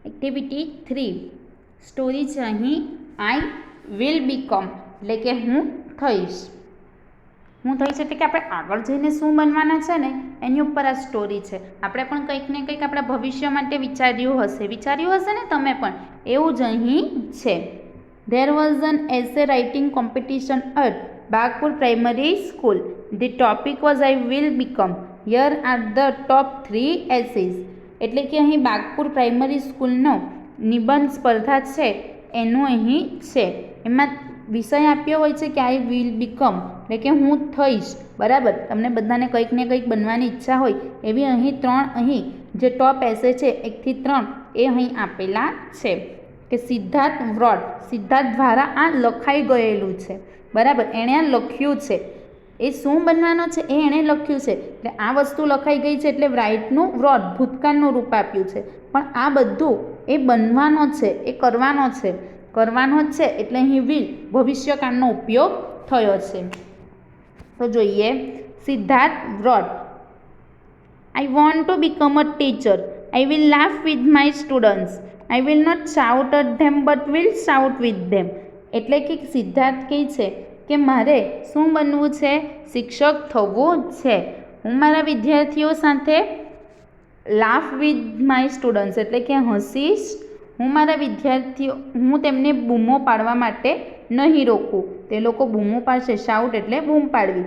Activity 3 story છે અહીં આઈ will become એટલે કે હું થઈશ. હું થઈશ એટલે કે આપણે આગળ જઈને શું બનવાના છે ને એની ઉપર આ સ્ટોરી છે. આપણે પણ કંઈક ને કંઈક આપણા ભવિષ્ય માટે વિચાર્યું હશે ને તમે પણ, એવું જ અહીં છે. There was an essay writing competition at Bagpur Primary School. The topic was I will become. Here are the top 3 essays. એટલે કે અહીં બાગપુર પ્રાઇમરી સ્કૂલનો નિબંધ સ્પર્ધા છે એનું અહીં છે. એમાં વિષય આપ્યો હોય છે કે આઈ વિલ બીકમ એટલે કે હું થઈશ. બરાબર, તમને બધાને કંઈક ને કંઈક બનવાની ઈચ્છા હોય એવી અહીં 3 અહીં જે ટોપ એસે છે 1 થી 3 એ અહીં આપેલા છે. કે સિદ્ધાર્થ વ્રોટ, સિદ્ધાર્થ દ્વારા આ લખાઈ ગયેલું છે. બરાબર, એણે આ લખ્યું છે. એ શું બનવાનો છે એ એણે લખ્યું છે. એટલે આ વસ્તુ લખાઈ ગઈ છે એટલે રાઇટનું વ્રોટ ભૂતકાળનું રૂપ આપ્યું છે. પણ આ બધું એ બનવાનો છે, એ કરવાનો છે. કરવાનો જ છે એટલે અહીં વિલ ભવિષ્યકાળનો ઉપયોગ થયો છે. તો જોઈએ Siddharth wrote. I want to become a teacher. I will laugh with my students. I will not shout at them but will shout with them. એટલે કે સિદ્ધાર્થ કહે છે કે મારે શું બનવું છે? શિક્ષક થવું છે. હું મારા વિદ્યાર્થીઓ સાથે લાફ વિથ માય સ્ટુડન્ટ્સ એટલે કે હસીશ. હું તેમને બૂમો પાડવા માટે નહીં રોકું. તે લોકો બૂમો પાડશે, શાઉટ એટલે બૂમ પાડવી.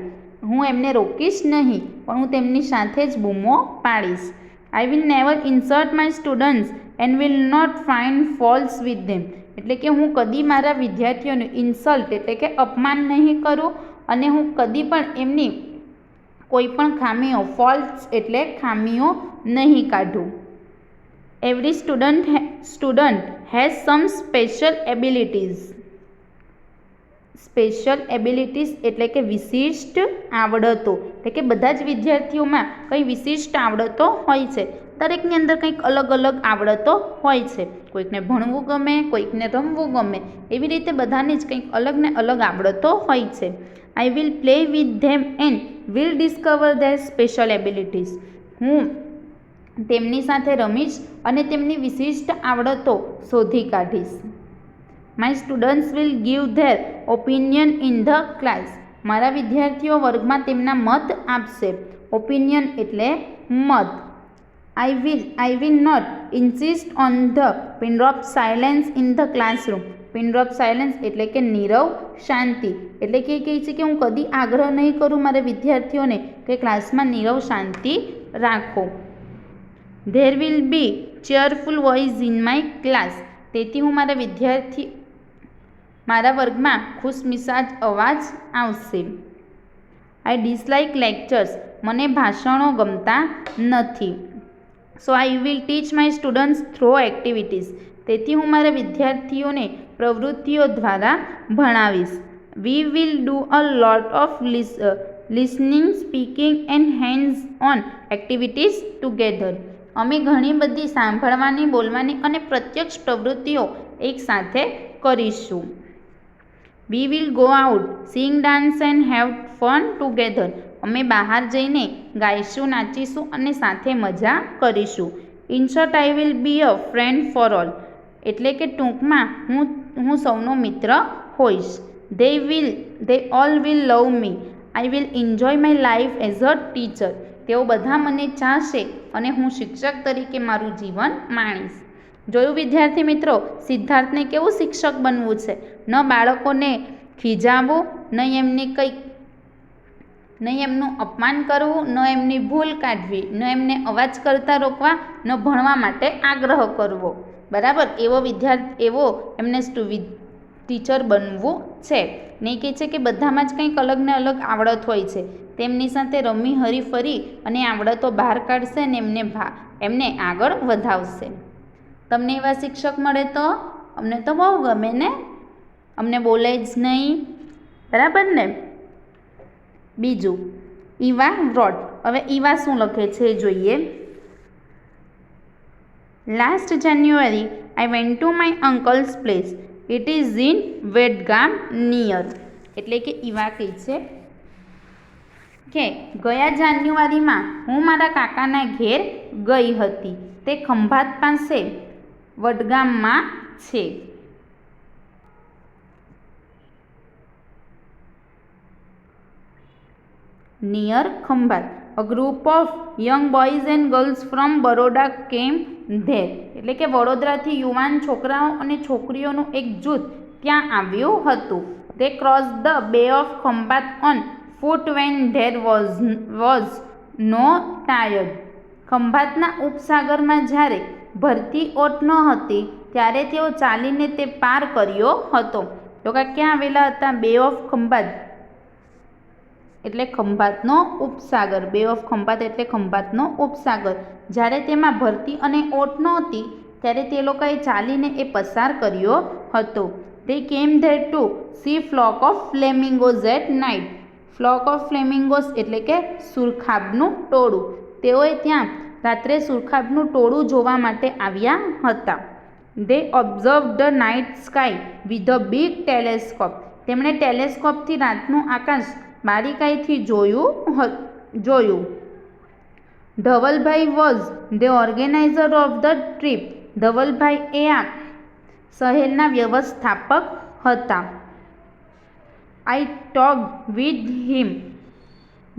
હું એમને રોકીશ નહીં પણ હું તેમની સાથે જ બૂમો પાડીશ. I will never insult my students and will not find faults with them. એટલે કે હું કદી મારા વિદ્યાર્થીઓનું ઇન્સલ્ટ એટલે કે અપમાન નહીં કરું અને હું કદી પણ એમની કોઈ પણ ખામીઓ, ફોલ્ટ્સ એટલે ખામીઓ નહીં કાઢું. Every student has some special abilities. Special abilities એટલે કે વિશિષ્ટ આવડતો. એટલે કે બધા જ વિદ્યાર્થીઓમાં કંઈ વિશિષ્ટ આવડતો હોય છે. દરેકની અંદર કંઈક અલગ અલગ આવડતો હોય છે. કોઈકને ભણવું ગમે, કોઈકને રમવું ગમે. એવી રીતે બધાની જ કંઈક અલગ ને અલગ આવડતો હોય છે. I will play with them and will discover their special abilities. હું તેમની સાથે રમીશ અને તેમની વિશિષ્ટ આવડતો શોધી કાઢીશ. My students will give their opinion in the class. મારા વિદ્યાર્થીઓ વર્ગમાં તેમના મત આપશે. ઓપિનિયન એટલે મત. I will not insist on the pin drop silence in the classroom. Pin drop silence એટલે કે નીરવ શાંતિ. એટલે કે કહે છે કે હું કદી આગ્રહ નહીં કરું મારા વિદ્યાર્થીઓને કે ક્લાસમાં નીરવ શાંતિ રાખો. There will be cheerful voice in my class. તેથી હું મારા વર્ગમાં ખુશમિજાજ અવાજ આવશે. I dislike lectures. મને ભાષણો ગમતા નથી. So I will teach my students through activities. તેથી હું મારા વિદ્યાર્થીઓને પ્રવૃત્તિઓ દ્વારા ભણાવીશ. We will do a lot of listening, speaking and hands-on activities together. અમે ઘણી બધી સાંભળવાની, બોલવાની અને પ્રત્યક્ષ પ્રવૃત્તિઓ એકસાથે કરીશું. We will go out, sing, dance and have fun together. અમે બહાર જઈને ગાઈશું, નાચીશું અને સાથે મજા કરીશું. In short, I will be a friend for all. એટલે કે ટૂંકમાં હું સૌનો મિત્ર હોઈશ. They all will love me. I will enjoy my life as a teacher. તેઓ બધા મને ચાહશે અને હું શિક્ષક તરીકે મારું જીવન માણીશ. જોયું વિદ્યાર્થી મિત્રો, સિદ્ધાર્થને કેવું શિક્ષક બનવું છે? ન બાળકોને ખીજાવવું, નહીં એમનું અપમાન કરવું, ન એમની ભૂલ કાઢવી, ન એમને અવાજ કરતા રોકવા, ન ભણવા માટે આગ્રહ કરવો. બરાબર, એવો એમને ટીચર બનવું છે. નહીં કહે છે કે બધામાં જ કંઈક અલગ ને અલગ આવડત હોય છે. તેમની સાથે રમી હરી ફરી અને આવડતો બહાર કાઢશે અને એમને આગળ વધાવશે. તમને એવા શિક્ષક મળે તો અમને તો બહુ ગમે ને. અમને બોલે જ નહીં. બરાબર ને. બીજું ઈવા વ્રોટ. હવે ઈવા શું લખે છે જોઈએ. Last January I went to my uncle's place. It is in Vadgam near. એટલે કે ઈવા કહે છે કે ગયા જાન્યુઆરીમાં હું મારા કાકાના ઘેર ગઈ હતી. તે ખંભાત પાસે વડગામમાં છે. Near Khambhat. A group of young boys and girls from Baroda came there. એટલે કે વડોદરાથી યુવાન છોકરાઓ અને છોકરીઓનું એક જૂથ ત્યાં આવ્યું હતું. They crossed the Bay of Khambat on foot when there was no tide. ખંભાતના ઉપસાગરમાં જ્યારે ભરતી ઓટ ન હતી ત્યારે તેઓ ચાલીને તે પાર કર્યો હતો. લોકો ક્યાં આવેલા હતા? બે ઓફ ખંભાત એટલે ખંભાતનો ઉપસાગર. બે ઓફ ખંભાત એટલે ખંભાતનો ઉપસાગર. જ્યારે તેમાં ભરતી અને ઓટ નહોતી ત્યારે તે લોકોએ ચાલીને એ પસાર કર્યો હતો. They came there to see flock of flamingos at night. Flock of flamingos એટલે કે સુરખાબનું ટોળું. તેઓએ ત્યાં રાત્રે સુરખાબનું ટોળું જોવા માટે આવ્યા હતા. They observed the night sky with a big telescope. તેમણે ટેલિસ્કોપથી રાતનું આકાશ બારીકાઈથી જોયું. Dhavalbhai was the organiser of the trip. Dhavalbhai એ આ શહેરના વ્યવસ્થાપક હતા. I talked with him.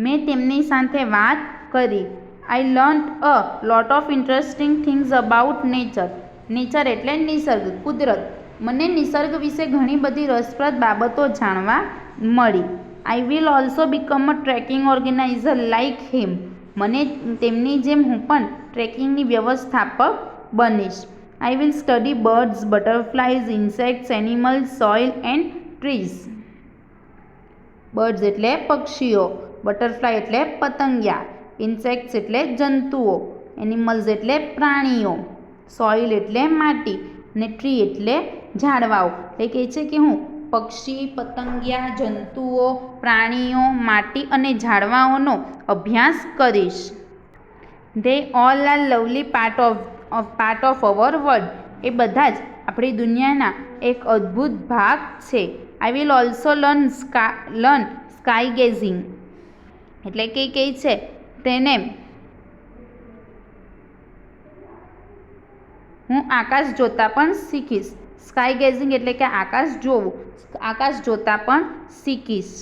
મેં તેમની સાથે વાત કરી. I learnt a lot of interesting things about nature. Nature એટલે નિસર્ગ, કુદરત. મને નિસર્ગ વિશે ઘણી બધી રસપ્રદ બાબતો જાણવા મળી. I will also become a trekking organiser like him. મને તેમની જેમ હું પણ ટ્રેકિંગની વ્યવસ્થાપક બનીશ. I will study birds, butterflies, insects, animals, soil and trees. Birds એટલે પક્ષીઓ, બટરફ્લાય એટલે પતંગિયા, ઇન્સેક્ટ્સ એટલે જંતુઓ, એનિમલ્સ એટલે પ્રાણીઓ, સોઇલ એટલે માટી અને ટ્રી એટલે ઝાડવાઓ. એટલે કહે છે કે હું પક્ષી, પતંગિયા, જંતુઓ, પ્રાણીઓ, માટી અને ઝાડવાઓનો અભ્યાસ કરીશ. They all are lovely part of our world. એ બધા જ આપણી દુનિયાના એક અદ્ભુત ભાગ છે. I will also learn sky gazing. એટલે કે કહે છે તેને હું આકાશ જોતા પણ શીખીશ. સ્કાય ગેઝિંગ એટલે કે આકાશ જોવું. આકાશ જોતા પણ શીખીશ.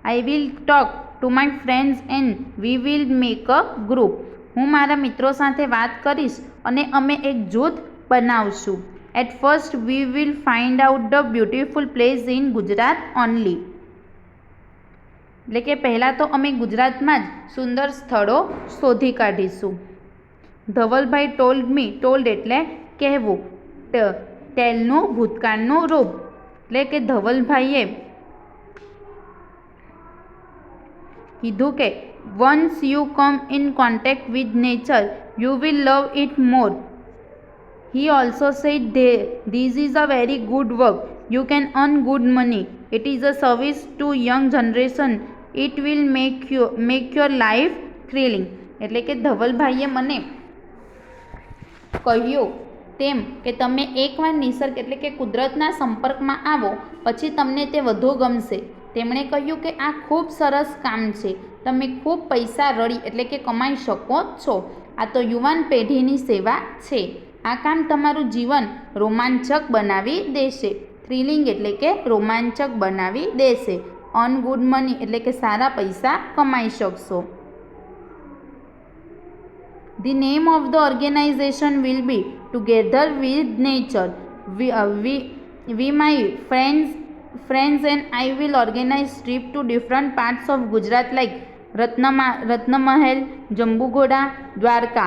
I will talk to my friends and we will make a group. હું મારા મિત્રો સાથે વાત કરીશ અને અમે એક જૂથ બનાવશું. At first we will find out the beautiful place in Gujarat only. એટલે કે પહેલાં તો અમે ગુજરાતમાં જ સુંદર સ્થળો શોધી કાઢીશું. ધવલભાઈ ટોલ્ડ એટલે કહેવું. ટેલનું ભૂતકાળનું રૂપ. એટલે કે ધવલભાઈએ કીધું કે once you come in contact with nature you will love it more. He also said this is a very good work. You can earn good money. It is a service to young generation. It will make your life thrilling. એટલે કે ધવલભાઈએ મને કહ્યું તેમ કે તમે એકવાર નિસર્ગ એટલે કે કુદરતના સંપર્કમાં આવો પછી તમને તે વધુ ગમશે. તેમણે કહ્યું કે આ ખૂબ સરસ કામ છે. તમે ખૂબ પૈસા રળી એટલે કે કમાઈ શકો છો. આ તો યુવાન પેઢીની સેવા છે. આ કામ તમારું જીવન રોમાંચક બનાવી દેશે. થ્રિલિંગ એટલે કે રોમાંચક બનાવી દેશે. અર્ન ગુડ મની એટલે કે સારા પૈસા કમાઈ શકશો. The name of the organization will be Together with Nature. We my friends and I will organize trip to different parts of Gujarat like Ratnamahal, Jambugoda, Dwarka.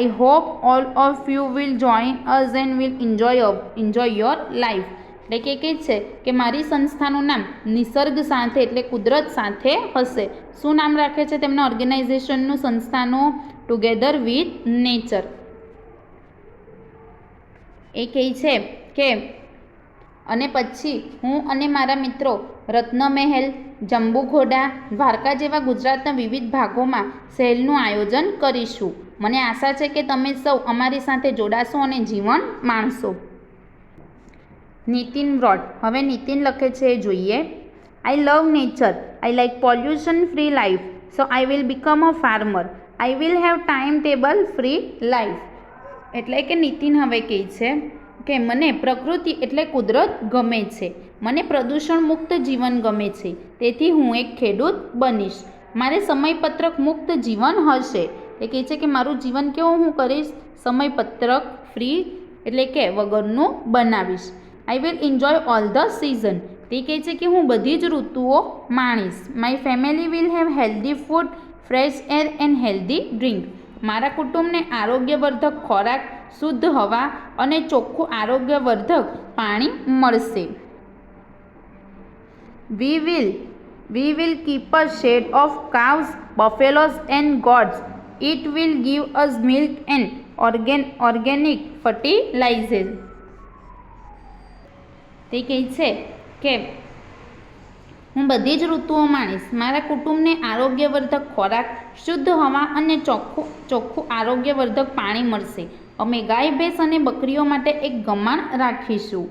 I hope all of you will join us and will enjoy your life. એટલે કે કહે છે કે મારી સંસ્થાનું નામ નિસર્ગ સાથે એટલે કુદરત સાથે હશે. શું નામ રાખે છે તેમના ઓર્ગેનાઇઝેશનનું, સંસ્થાનું? Together with nature. એ કહે છે કે અને પછી હું અને મારા મિત્રો રત્નમહેલ, જંબુઘોડા, દ્વારકા જેવા ગુજરાતના વિવિધ ભાગોમાં સહેલનું આયોજન કરીશું. મને આશા છે કે તમે સૌ અમારી સાથે જોડાશો અને જીવન માણશો. નીતિન બ્રોડ. હવે નીતિન લખે છે એ જોઈએ. I love nature. I like pollution free life. So I will become a farmer. I will have timetable free life. એટલે કે નીતિન હવે કહે છે કે મને પ્રકૃતિ એટલે કુદરત ગમે છે, મને પ્રદૂષણ મુક્ત જીવન ગમે છે, તેથી હું એક ખેડૂત બનીશ. મારે સમયપત્રક મુક્ત જીવન હશે. એ કહે છે કે મારું જીવન કેવું હું કરીશ? સમયપત્રક ફ્રી એટલે કે વગરનું બનાવીશ. I will enjoy all the season. તે કહે છે કે હું બધી જ ઋતુઓ માણીશ. My family will have healthy food, fresh air and healthy drink. મારા કુટુંબને આરોગ્યવર્ધક ખોરાક, શુદ્ધ હવા અને ચોખ્ખું આરોગ્યવર્ધક પાણી મળશે. We will keep a shed of cows, buffaloes and goats. It will give us milk and organic fertilizer. તે કહે છે કે હું બધી જ ઋતુઓ માણીશ. મારા કુટુંબને આરોગ્યવર્ધક ખોરાક, શુદ્ધ હવા અને ચોખ્ખું આરોગ્યવર્ધક પાણી મળશે. અમે ગાય, ભેંસ અને બકરીઓ માટે એક ગમાણ રાખીશું.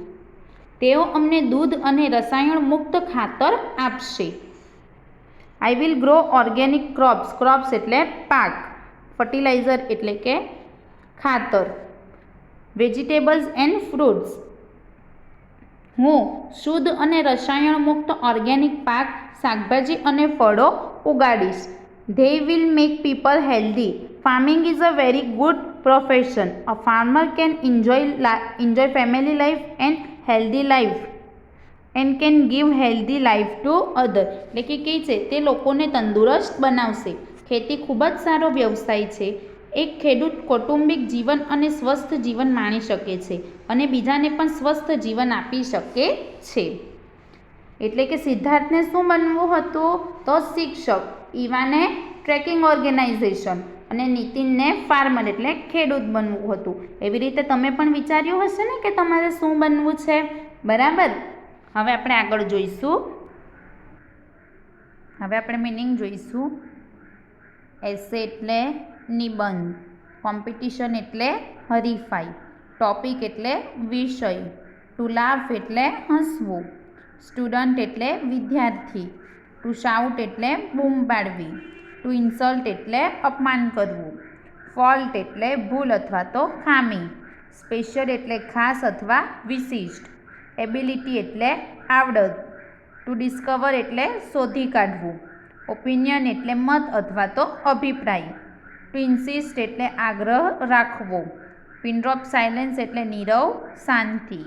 તેઓ અમને દૂધ અને રસાયણ મુક્ત ખાતર આપશે. I will grow organic crops. Crops એટલે પાક. ફર્ટિલાઇઝર એટલે કે ખાતર. Vegetables and fruits. હું શુદ્ધ અને રસાયણ મુક્ત ઓર્ગેનિક પાક, શાકભાજી અને ફળો ઉગાડીશ. They will make people healthy. Farming is a very good profession. A farmer can enjoy family life and healthy life and can give healthy life to others. એટલે કે કહે છે તે લોકોને તંદુરસ્ત બનાવશે. ખેતી ખૂબ જ સારો વ્યવસાય છે. એક ખેડૂત કૌટુંબિક જીવન અને સ્વસ્થ જીવન માણી શકે છે અને બીજાને પણ સ્વસ્થ જીવન આપી શકે છે. એટલે કે સિદ્ધાર્થને શું બનવું હતું? તો શિક્ષક. ઈવાને ટ્રેકિંગ ઓર્ગેનાઇઝેશન અને નીતિનને ફાર્મર એટલે ખેડૂત બનવું હતું. એવી રીતે તમે પણ વિચાર્યું હશે ને કે તમારે શું બનવું છે, બરાબર? હવે આપણે આગળ જોઈશું. હવે આપણે મિનિંગ જોઈશું. એસે એટલે નિબંધ. કોમ્પિટિશન એટલે હરીફાઈ. ટોપિક એટલે વિષય. ટુ લાફ એટલે હસવું. સ્ટુડન્ટ એટલે વિદ્યાર્થી. ટુ શાઉટ એટલે બૂમ પાડવી. ટુ ઇન્સલ્ટ એટલે અપમાન કરવું. ફોલ્ટ એટલે ભૂલ અથવા તો ખામી. સ્પેશિયલ એટલે ખાસ અથવા વિશિષ્ટ. એબિલિટી એટલે આવડત. ટુ ડિસ્કવર એટલે શોધી કાઢવું. ઓપિનિયન એટલે મત અથવા તો અભિપ્રાય. ટુ ઇન્સિસ્ટ એટલે આગ્રહ રાખવો. પિન ડ્રોપ સાયલેન્સ એટલે નીરવ શાંતિ.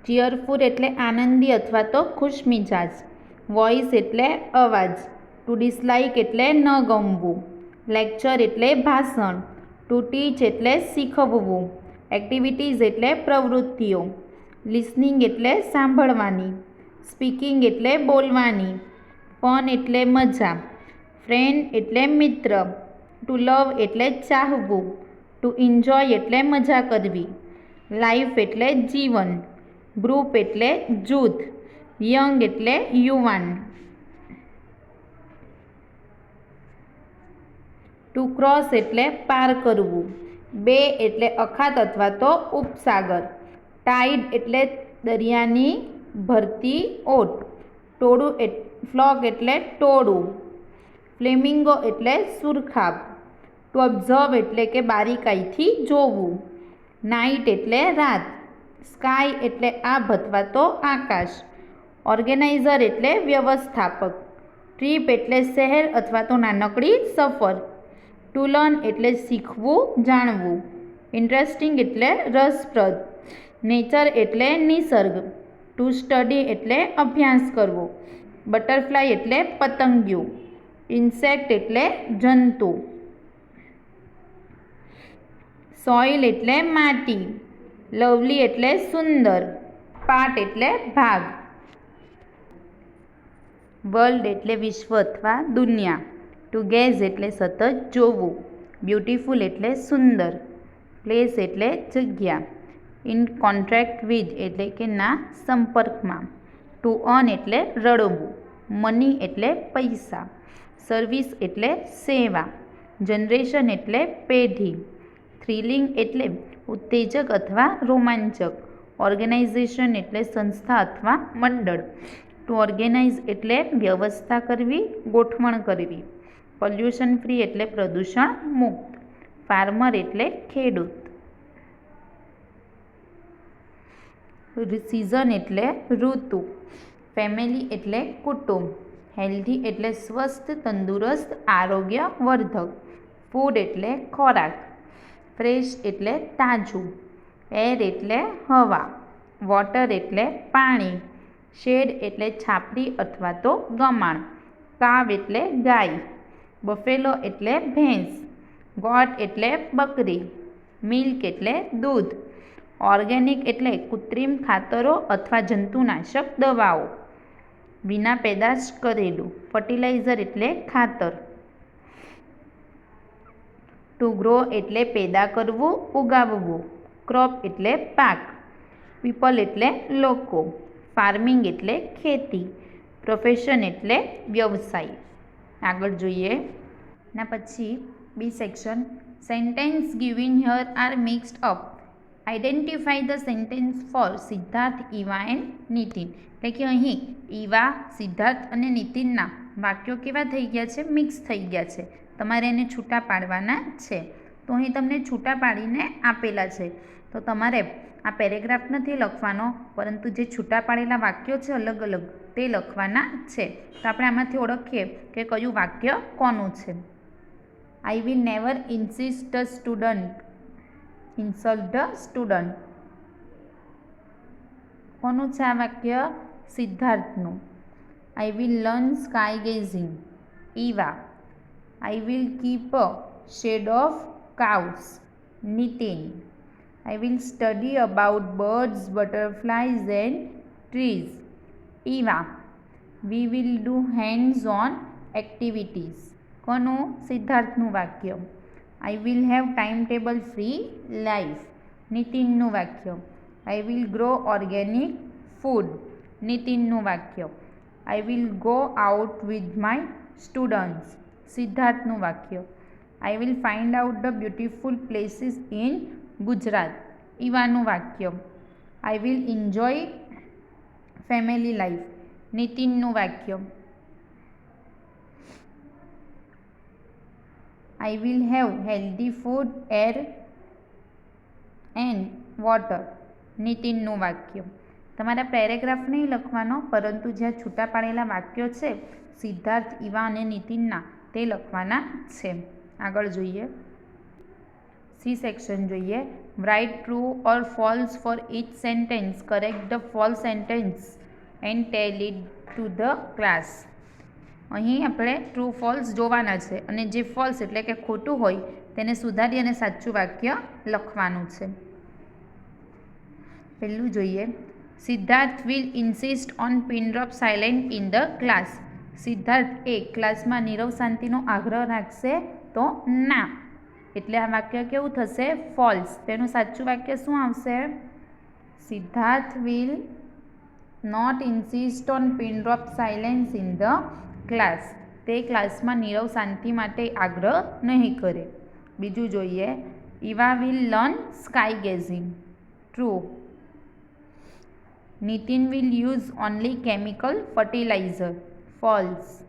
ચીયરફુલ એટલે આનંદી અથવા તો ખુશમિજાજ. વોઇસ એટલે અવાજ. ટુ ડિસલાઇક એટલે ન ગમવું. લેક્ચર એટલે ભાષણ. ટુ ટીચ એટલે શીખવવું. એક્ટિવિટીઝ એટલે પ્રવૃત્તિઓ. લિસનિંગ એટલે સાંભળવાની. સ્પીકિંગ એટલે બોલવાની. ફન એટલે મજા. ફ્રેન્ડ એટલે મિત્ર. ટુ લવ એટલે ચાહવું. ટુ એન્જોય એટલે મજા કરવી. લાઈફ એટલે જીવન. ગ્રુપ એટલે જૂથ. યંગ એટલે યુવાન. ટુ ક્રોસ એટલે પાર કરવું. બે એટલે અખાત અથવા તો ઉપસાગર. ટાઇડ એટલે દરિયાની ભરતી ઓટ. ફ્લોક એટલે ટોળું. ફ્લેમિંગો એટલે સુરખાબ. ટુ ઓબ્ઝર્વ એટલે કે બારીકાઈથી જોવું. નાઇટ એટલે રાત. સ્કાય એટલે આભ અથવા તો આકાશ. ઓર્ગેનાઇઝર એટલે વ્યવસ્થાપક. ટ્રીપ એટલે શહેર અથવા તો નાનકડી સફર. ટુ લર્ન એટલે શીખવું, જાણવું. ઇન્ટરેસ્ટિંગ એટલે રસપ્રદ. નેચર એટલે નિસર્ગ. ટુ સ્ટડી એટલે અભ્યાસ કરવો. બટરફ્લાય એટલે પતંગિયું. ઇન્સેક્ટ એટલે જંતુ. સોઇલ એટલે માટી. લવલી એટલે સુંદર. પાર્ટ એટલે ભાગ. વર્લ્ડ એટલે વિશ્વ અથવા દુનિયા. ટુ ગેઝ એટલે સતત જોવું. બ્યુટીફુલ એટલે સુંદર. પ્લેસ એટલે જગ્યા. ઇન કોન્ટ્રાક્ટ વિથ એટલે કે ના સંપર્કમાં. ટુ અર્ન એટલે રડવું. મની એટલે પૈસા. સર્વિસ એટલે સેવા. જનરેશન એટલે પેઢી. થ્રિલિંગ એટલે ઉત્તેજક અથવા રોમાંચક. ઓર્ગેનાઇઝેશન એટલે સંસ્થા અથવા મંડળ. ટુ ઓર્ગેનાઇઝ એટલે વ્યવસ્થા કરવી, ગોઠવણ કરવી. પોલ્યુશન ફ્રી એટલે પ્રદૂષણ મુક્ત. ફાર્મર એટલે ખેડૂત. સિઝન એટલે ઋતુ. ફેમિલી એટલે કુટુંબ. હેલ્ધી એટલે સ્વસ્થ, તંદુરસ્ત, આરોગ્યવર્ધક. ફૂડ એટલે ખોરાક. ફ્રેશ એટલે તાજું. એર એટલે હવા. વોટર એટલે પાણી. શેડ એટલે છાપરી અથવા તો ગમાણ. કાવ એટલે ગાય. બફેલો એટલે ભેંસ. ગોટ એટલે બકરી. મિલ્ક એટલે દૂધ. ઓર્ગેનિક એટલે કૃત્રિમ ખાતરો અથવા જંતુનાશક દવાઓ. વિના પેદાશ કરેલું. ફર્ટિલાઇઝર એટલે ખાતર. ટુ ગ્રો એટલે પેદા કરવું, ઉગાવવું. ક્રોપ એટલે પાક. પીપલ એટલે લોકો. ફાર્મિંગ એટલે ખેતી. પ્રોફેશન એટલે વ્યવસાય. આગળ જોઈએ. ના પછી B section, sentence given here are mixed up. Identify the sentence for Siddharth, Eva and Nitin. એટલે કે અહીં ઈવા, સિદ્ધાર્થ અને નીતિનના વાક્યો કેવા થઈ ગયા છે? મિક્સ થઈ ગયા છે. તમારે એને છૂટા પાડવાના છે. તો અહીં તમને છૂટા પાડીને આપેલા છે. તો તમારે આ પેરેગ્રાફ નથી લખવાનો, પરંતુ જે છૂટા પાડેલા વાક્યો છે અલગ અલગ તે લખવાના છે. તો આપણે આમાંથી ઓળખીએ કે કયું વાક્ય કોનું છે. I will never insist the student insult the student. કોનું છે આ વાક્ય? સિદ્ધાર્થનું. I will learn sky gazing. Eva. I will keep a shed of cows. Nitin. I will study about birds, butterflies and trees. Eva. We will do hands-on activities. કોનું? સિદ્ધાર્થનું વાક્ય. I will have timetable free life. નીતિનનું વાક્ય. I will grow organic food. નીતિનનું વાક્ય. I will go out with my students. સિદ્ધાર્થનું વાક્ય. I will find out the beautiful places in Gujarat. ઈવાનું વાક્ય. I will enjoy family life. નીતિનનું વાક્ય. I will have healthy food, air and water. નીતિનનું વાક્ય. તમારા paragraph નહીં લખવાનો, પરંતુ જ્યાં છૂટા પાડેલા વાક્યો છે સિદ્ધાર્થ, ઈવા અને નીતિનના તે લખવાના છે. આગળ જોઈએ. સી સેક્શન જોઈએ. Write true or false for each sentence. Correct the false sentence and tell it to the class. અહીં આપણે ટ્રુ ફોલ્સ જોવાના છે અને જે ફોલ્સ એટલે કે ખોટું હોય તેને સુધારી અને સાચું વાક્ય લખવાનું છે. પહેલું જોઈએ. Siddharth will insist on pin drop silent in the class. Siddharth એ ક્લાસમાં નીરવ શાંતિનો આગ્રહ રાખશે તો ના. એટલે આ વાક્ય કેવું થશે? ફોલ્સ. તેનું સાચું વાક્ય શું આવશે? Siddharth will not insist on pin drop silence in the class. તે ક્લાસમાં નીરવ શાંતિ માટે આગ્રહ નહીં કરે. બીજું જોઈએ. Eva will learn sky gazing. True. Nitin will use only chemical fertiliser. False.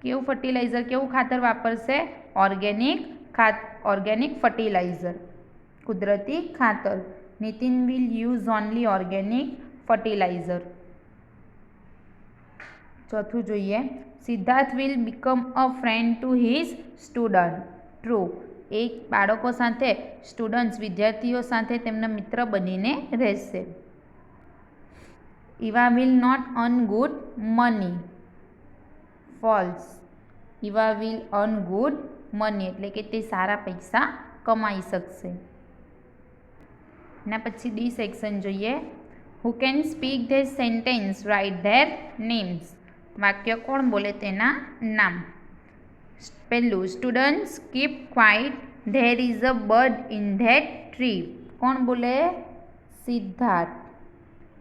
કેવું ફર્ટિલાઇઝર, કેવું ખાતર વાપરશે? ઓર્ગેનિક ફર્ટિલાઇઝર, કુદરતી ખાતર. Nitin will use only organic fertiliser. ચોથું જોઈએ. Siddharth will become a friend to his student. True. એક બાળકો સાથે, સ્ટુડન્ટ્સ વિદ્યાર્થીઓ સાથે તેમના મિત્ર બનીને રહેશે. Eva will not earn good money. False. Eva will earn good money એટલે કે તે સારા પૈસા કમાઈ શકશે. એના પછી ડી સેક્શન જોઈએ. Who can speak their sentence, write their names. વાક્ય કોણ બોલે તેના નામ. પહેલું. Students keep quiet, there is a bird in that tree. કોણ બોલે? સિદ્ધાર્થ.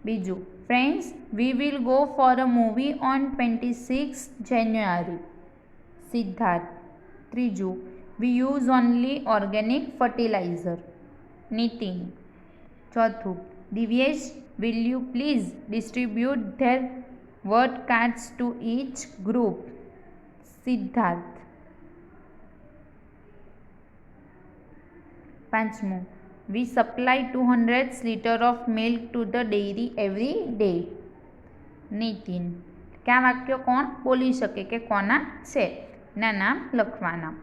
બીજું. Friends, we will go for a movie on 26 January. Siddharth. ત્રીજું. We use only organic fertiliser. Nitin. ચોથું. Divyesh, will you please distribute their word cards to each group. Siddharth. પાંચમું, we supply 200 litre of milk to the dairy every day. Nitin. કે આ વાક્યો કોણ બોલી શકે કે કોના છે? ના નામ લખવાના.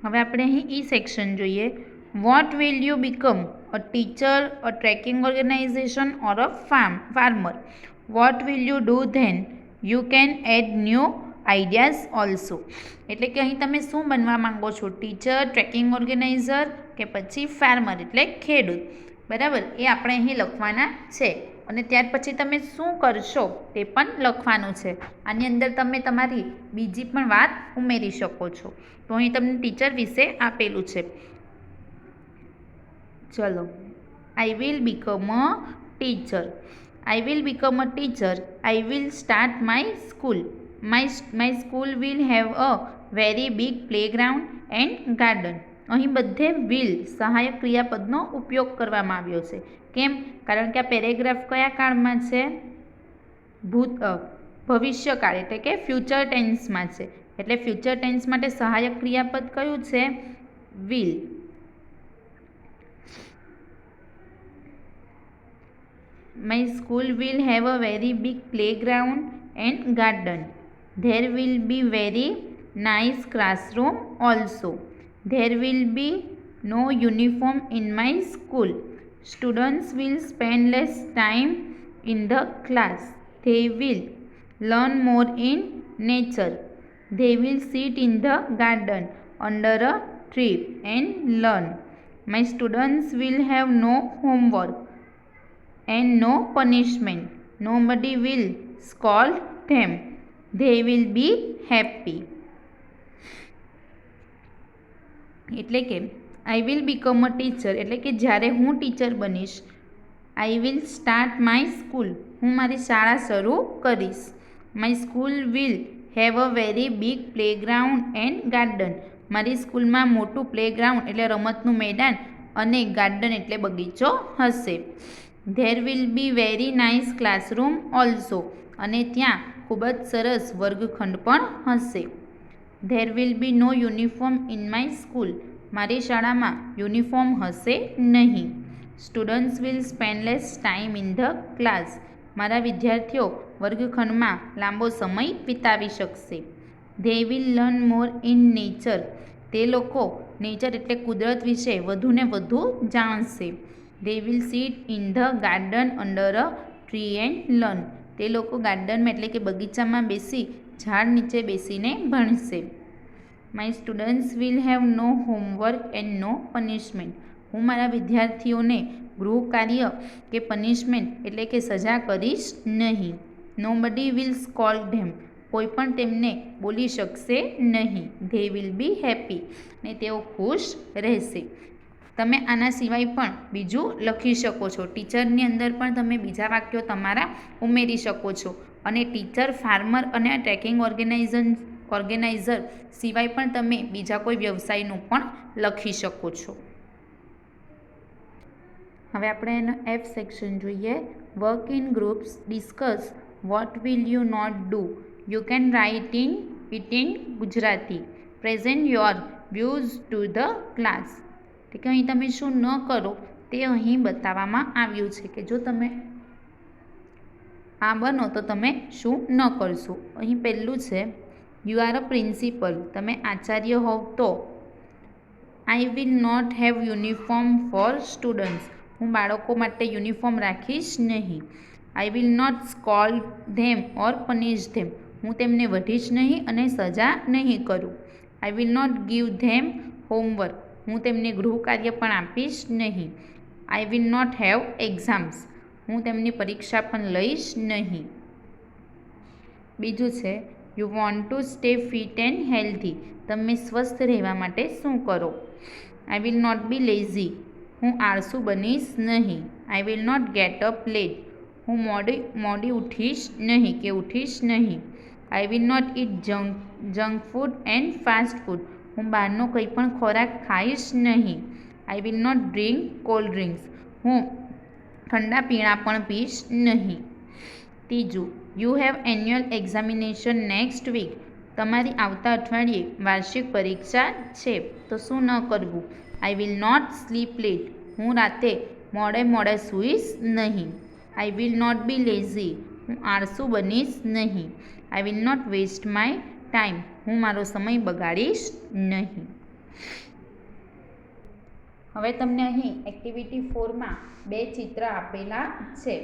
હવે આપણે અહીં ઈ સેક્શન જોઈએ. What will you become? A teacher, a trekking organisation or a farmer? What will you do then? You can add new ideas also. એટલે કે અહીં તમે શું બનવા માંગો છો? ટીચર, ટ્રેકિંગ ઓર્ગેનાઇઝર કે પછી ફાર્મર એટલે ખેડૂત. બરાબર, એ આપણે અહીં લખવાના છે. અને ત્યાર પછી તમે શું કરશો તે પણ લખવાનું છે. આની અંદર તમે તમારી બીજી પણ વાત ઉમેરી શકો છો. તો અહીં તમને ટીચર વિશે આપેલું છે. ચલો, આઈ will become a teacher. I will become a teacher. I will start my school. My school will have a very big playground and garden. અહીં બધે will સહાયક ક્રિયાપદનો ઉપયોગ કરવામાં આવ્યો છે. કેમ? કારણ કે આ પેરેગ્રાફ કયા કાળમાં છે? ભવિષ્યકાળ એટલે કે ફ્યુચર ટેન્સમાં છે. એટલે ફ્યુચર ટેન્સ માટે સહાયક ક્રિયાપદ કયું છે? will. My school will have a very big playground and garden. There will be very nice classroom also. There will be no uniform in my school. Students will spend less time in the class. They will learn more in nature. They will sit in the garden under a tree and learn. My students will have no homework and no punishment. Nobody will scold them. They will be happy. એટલે કે I will become a teacher એટલે કે જ્યારે હું teacher બનીશ. I will start my school, હું મારી શાળા શરૂ કરીશ. My school will have a very big playground and garden, મારી સ્કૂલમાં મોટું પ્લેગ્રાઉન્ડ એટલે રમતનું મેદાન અને ગાર્ડન એટલે બગીચો હશે. There will be very nice classroom also, અને ત્યાં ખૂબ જ સરસ વર્ગખંડ પણ હશે. There will be no uniform in my school, મારી શાળામાં યુનિફોર્મ હશે નહીં. Students will spend less time in the class, મારા વિદ્યાર્થીઓ વર્ગખંડમાં લાંબો સમય વિતાવી શકશે. They will learn more in nature, તે લોકો નેચર એટલે કુદરત વિશે વધુને વધુ જાણશે. They will sit in the garden under a tree and learn, તે લોકો ગાર્ડનમાં એટલે કે બગીચામાં બેસી ઝાડ નીચે બેસીને ભણશે. My students will have no homework and no punishment, હું મારા વિદ્યાર્થીઓને ગૃહ કાર્ય કે પનિશમેન્ટ એટલે કે સજા કરીશ નહીં. Nobody will scold them, કોઈ પણ તેમને બોલી શકશે નહીં. They will be happy, ને તેઓ ખુશ રહેશે. તમે આના સિવાય પણ બીજું લખી શકો છો. ટીચરની અંદર પણ તમે બીજા વાક્યો તમારા ઉમેરી શકો છો. અને ટીચર, ફાર્મર અને ટ્રેકિંગ ઓર્ગેનાઇઝર સિવાય પણ તમે બીજા કોઈ વ્યવસાયનું પણ લખી શકો છો. હવે આપણે એનો એફ સેક્શન જોઈએ. Work in groups, discuss what will you not do. You can write it in Gujarati. Present your views to the class, કે અહીં તમે શું ન કરો તે અહીં બતાવવામાં આવ્યું છે કે જો તમે આ બનો તો તમે શું ન કરશો. અહીં પહેલું છે યુ આર અ પ્રિન્સિપલ, તમે આચાર્ય હોવ તો. I will not have uniform for students, હું બાળકો માટે યુનિફોર્મ રાખીશ નહીં. I will not scold them or punish them, હું તેમને વઢીશ નહીં અને સજા નહીં કરું. I will not give them homework, હું તેમને ગૃહ કાર્ય પણ આપીશ નહીં. I will not have exams, હું તેમની પરીક્ષા પણ લઈશ નહીં. બીજું છે you want to stay fit and healthy, તમે સ્વસ્થ રહેવા માટે શું કરો. I will not be lazy, હું આળસુ બનીશ નહીં. I will not get up late, હું મોડી ઉઠીશ નહીં કે ઉઠીશ નહીં. I will not eat junk food and fast food, હું બહારનો કંઈ પણ ખોરાક ખાઈશ નહીં. I will not drink cold drinks, હું ઠંડા પીણા પણ પીશ નહીં. ત્રીજું you have annual examination next week, તમારી આવતા અઠવાડિયે વાર્ષિક પરીક્ષા છે તો શું ન કરવું. I will not sleep late. હું રાતે મોડે સૂઈશ નહીં. I will not be lazy. હું આળસુ બનીશ નહીં. I will not waste my time. હું મારો સમય બગાડીશ નહીં. હવે તમને અહીં એક્ટિવિટી 4માં 2 ચિત્ર આપેલા છે.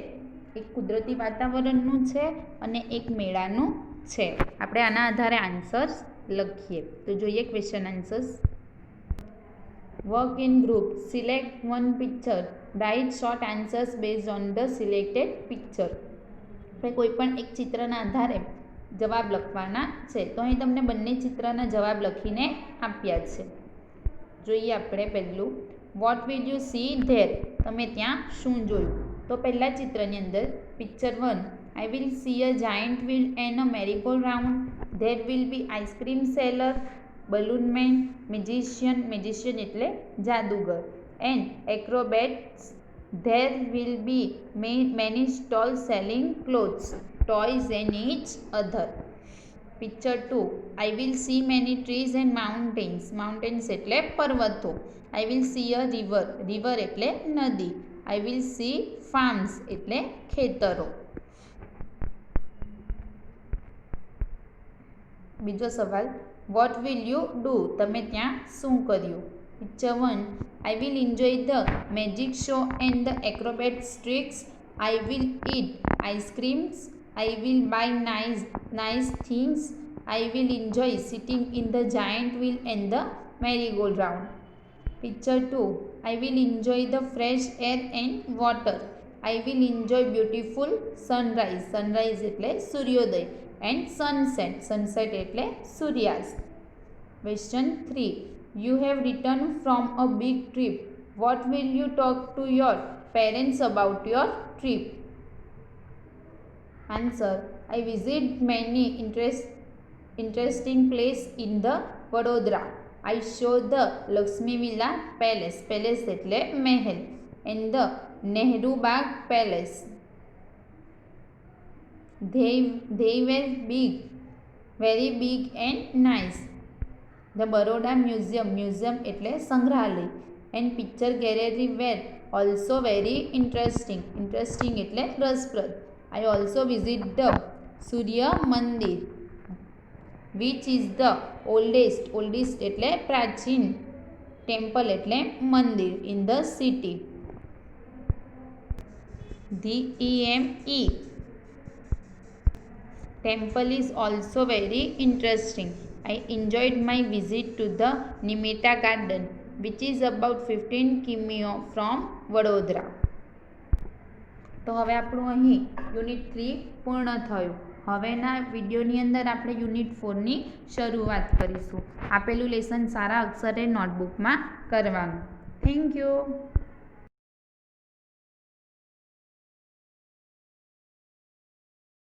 એક કુદરતી વાતાવરણનું છે અને એક મેળાનું છે. આપણે આના આધારે આન્સર્સ લખીએ. તો જોઈએ question answers. Work in group. Select one picture. Write short answers based on the selected picture. આપણે કોઈ પણ એક ચિત્રના આધારે જવાબ લખવાના છે. તો અહીં તમને બંને ચિત્રના જવાબ લખીને આપ્યા છે. જોઈએ આપણે પહેલું. What will you see there. તમે ત્યાં શું જોયું? તો પહેલા ચિત્રની અંદર picture 1. I will see a giant wheel and a marigold round. There will be ice cream seller, balloon man, magician એટલે જાદુગર, and acrobats. There will be many stall selling clothes, toys and each other. Picture 2. I will see many trees and mountains એટલે પર્વતો. I will see a river એટલે નદી. આઈ will C farms એટલે ખેતરો. બીજો સવાલ. What will you do. તમે ત્યાં શું કર્યું? Picture 1. I will enjoy the magic show and the acrobats tricks. I will eat ice creams. I will buy nice things. I will enjoy sitting in the giant wheel and the marigold round. Picture 2. I will enjoy the fresh air and water. I will enjoy beautiful sunrise એટલે સૂર્યોદય, and sunset એટલે સૂર્યાસ્ત. Question 3. You have return from a big trip. Vote will you talk to your parents about your trip? Answer. I visit many interesting place in the Vadodara. I show the Lakshmi Villa Palace એટલે મહેલ, and the Nehru Bagh Palace. They were very big and nice. The Baroda Museum એટલે સંગ્રહાલય, and picture gallery were also very interesting એટલે રસપ્રદ. I also visit the Surya Mandir, which is the oldest એટલે પ્રાચીન, temple એટલે મંદિર, in the city. DEME. Temple is also very interesting. I enjoyed my visit to the Nimeta Garden, which is about 15 km from Vadodara. તો હવે આપણું અહીં unit 3 પૂર્ણ થયું. હવેના વિડીયોની અંદર આપણે યુનિટ 4ની શરૂઆત કરીશું. આપેલું લેસન સારા અક્ષરે નોટબુકમાં કરવાનું. Thank you.